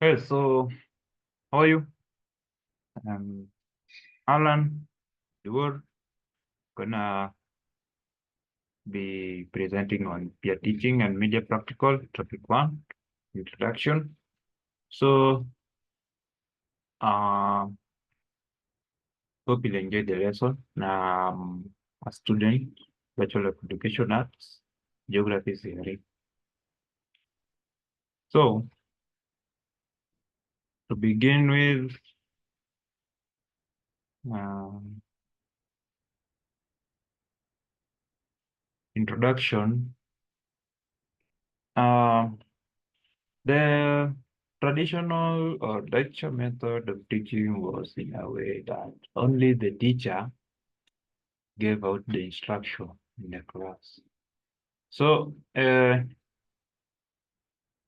Hey, so how are you? I'm Alan Duor, gonna be presenting on peer teaching and media practical, topic one, introduction. So, uh, hope you'll enjoy the lesson. A student, Bachelor of Education Arts, Geography Theory. So, to begin with, um, introduction, uh, the traditional or lecture method of teaching was in a way that only the teacher gave out the instruction in the class. So, in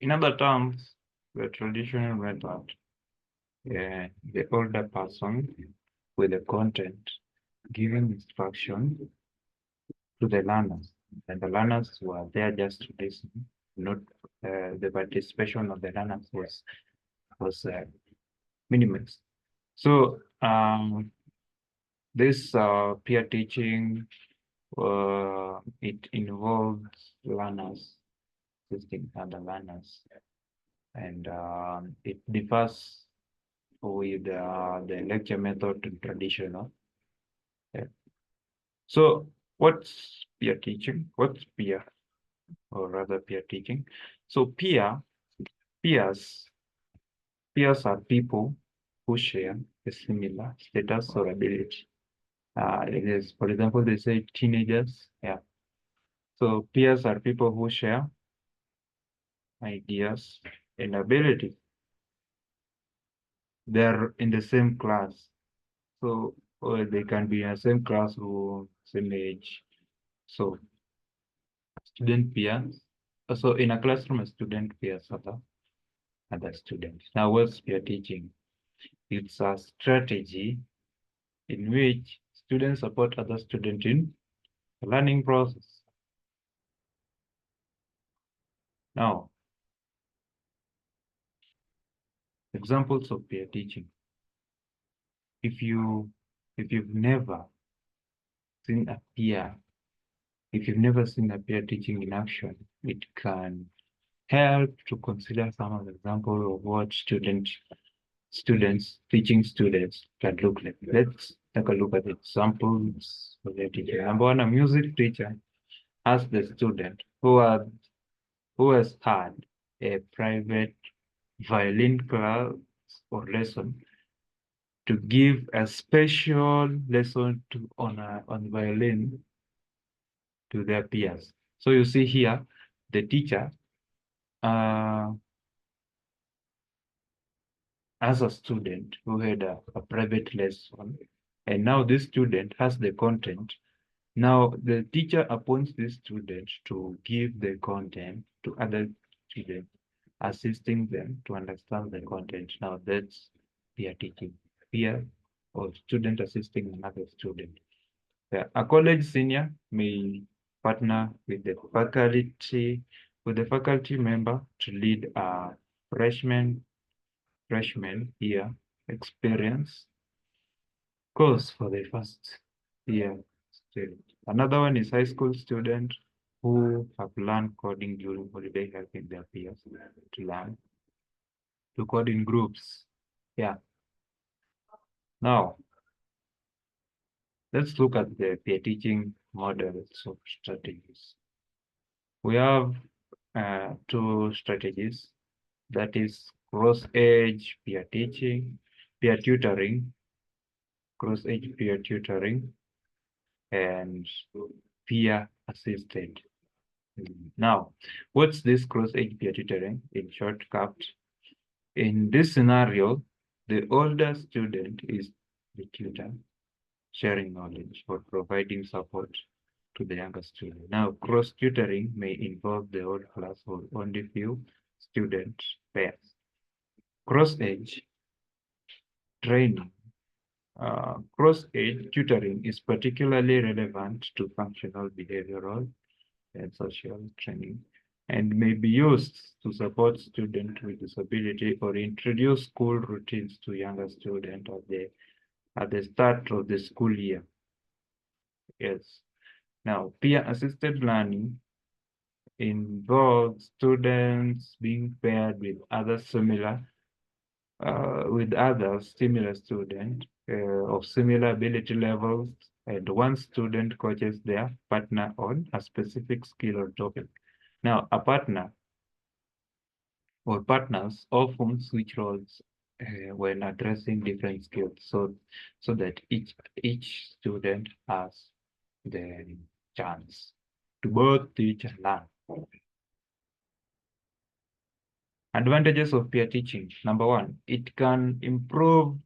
other terms, the traditional method, the older person with the content giving instruction to the learners, and the learners were there just to listen, not the participation of the learners was minimal. So, this peer teaching, it involves learners assisting other learners, and it differs with the lecture method and traditional. Yeah. So, what's peer teaching? What's peer, or rather peer teaching? So, peers, peers are people who share a similar status or ability. It is, for example, they say teenagers. Yeah. So peers are people who share ideas and ability. They're in the same class. So or they can be in the same classroom, same age. So student peers. So in a classroom, a student peers other students. Now what's peer teaching? It's a strategy in which students support other students in the learning process. Now, examples of peer teaching. If you if you've never seen a peer, if you've never seen a peer teaching in action, it can help to consider some of the example of what students teaching students can look like. Let's take a look at examples of their teaching. Number one, a music teacher asks the student who has had a private violin class or lesson to give a special lesson on violin to their peers. So you see here, the teacher, uh, as a student who had a private lesson, and now this student has the content. Now the teacher appoints this student to give the content to other students, assisting them to understand the content. Now that's peer teaching, peer or student assisting another student. A college senior may partner with the faculty member to lead a freshman year experience course for the first year student. Another one is high school student who have learned coding during holiday, helping their peers to learn to code in groups. Yeah. Now, let's look at the peer teaching models of strategies. We have two strategies, that is cross-age peer teaching, peer tutoring, cross-age peer tutoring, and peer assisted. Now, what's this cross-age peer tutoring? In shortcut, in this scenario, the older student is the tutor, sharing knowledge or providing support to the younger student. Now, cross-tutoring may involve the whole class or only few student pairs. Cross-age training. Cross-age tutoring is particularly relevant to functional, behavioral, and social training. and may be used to support students with disability or introduce school routines to younger students at the start of the school year. Yes. Now, peer-assisted learning involves students being paired with other similar students of similar ability levels, and one student coaches their partner on a specific skill or topic. Now, a partner or partners often switch roles when addressing different skills, so that each student has the chance to both teach and learn. Advantages of peer teaching. Number one, it can improve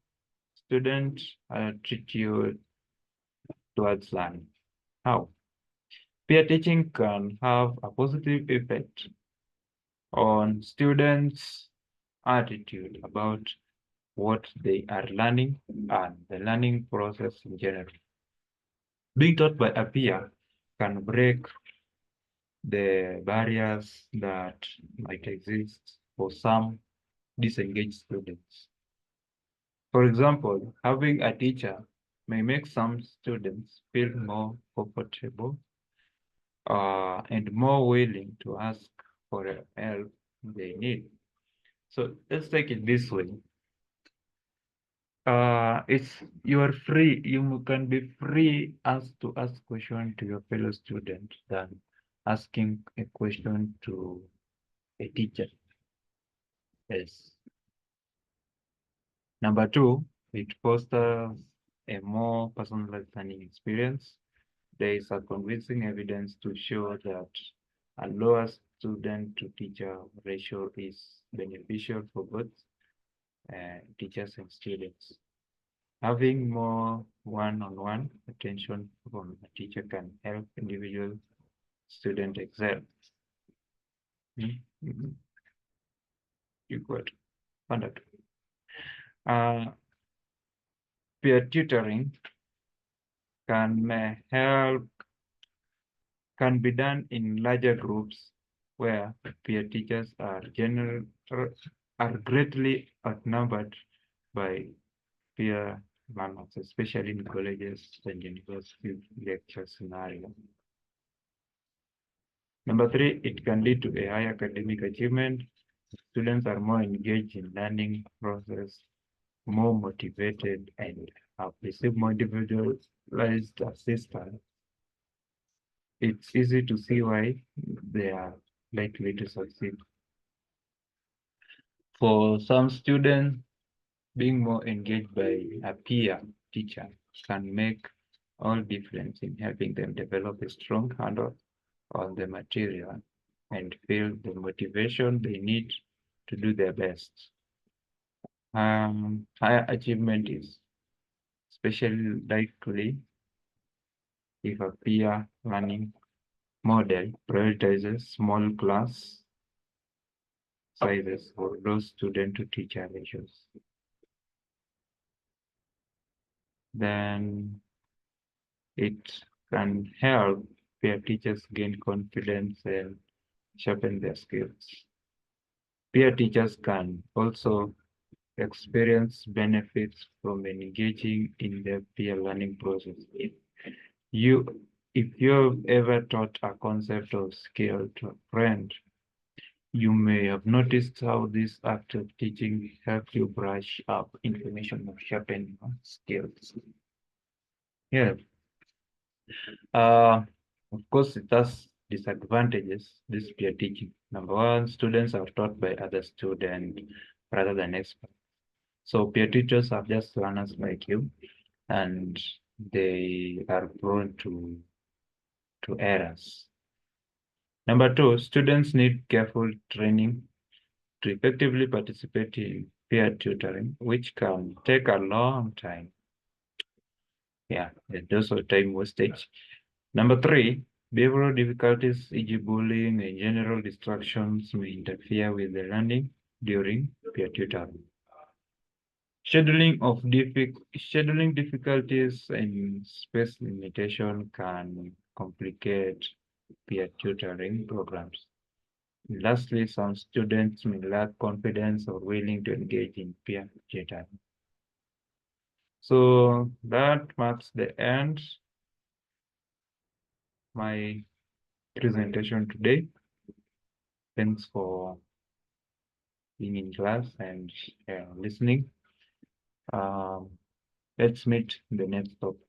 student attitude towards learning. How? Peer teaching can have a positive effect on students' attitude about what they are learning and the learning process in general. Being taught by a peer can break the barriers that might exist for some disengaged students. For example, having a teacher may make some students feel more comfortable and more willing to ask for help they need. So let's take it this way. You are free. You can be free as to ask question to your fellow student than asking a question to a teacher. Yes. Number two, it fosters a more personalized learning experience. There is a convincing evidence to show that a lower student to teacher ratio is beneficial for both teachers and students. Having more one-on-one attention from a teacher can help individual student excel. You got wonderful. Peer tutoring can be done in larger groups where peer teachers are greatly outnumbered by peer learners, especially in colleges and university lecture scenario. Number three, it can lead to a high academic achievement. Students are more engaged in learning process, more motivated, and have received more individualized assistance. It's easy to see why they are likely to succeed. For some students, being more engaged by a peer teacher can make all difference in helping them develop a strong handle on the material and feel the motivation they need to do their best. Higher achievement is especially likely if a peer learning model prioritizes small class sizes or low student to teacher ratios. Then it can help peer teachers gain confidence and sharpen their skills. Peer teachers can also experience benefits from engaging in the peer learning process. You, if you've ever taught a concept or skill to a friend, you may have noticed how this act of teaching helps you brush up information or sharpen your skills. Yeah. Of course, it has disadvantages, this peer teaching. Number one, students are taught by other students rather than experts. So peer teachers are just learners like you, and they are prone to errors. Number two, students need careful training to effectively participate in peer tutoring, which can take a long time. Yeah, it's also time wastage. Number three, behavioral difficulties, e.g. bullying and general distractions may interfere with the learning during peer tutoring. Scheduling difficulties and space limitation can complicate peer tutoring programs. Lastly, some students may lack confidence or willing to engage in peer tutoring. So that marks the end my presentation today. Thanks for being in class and listening. Let's meet in the next topic.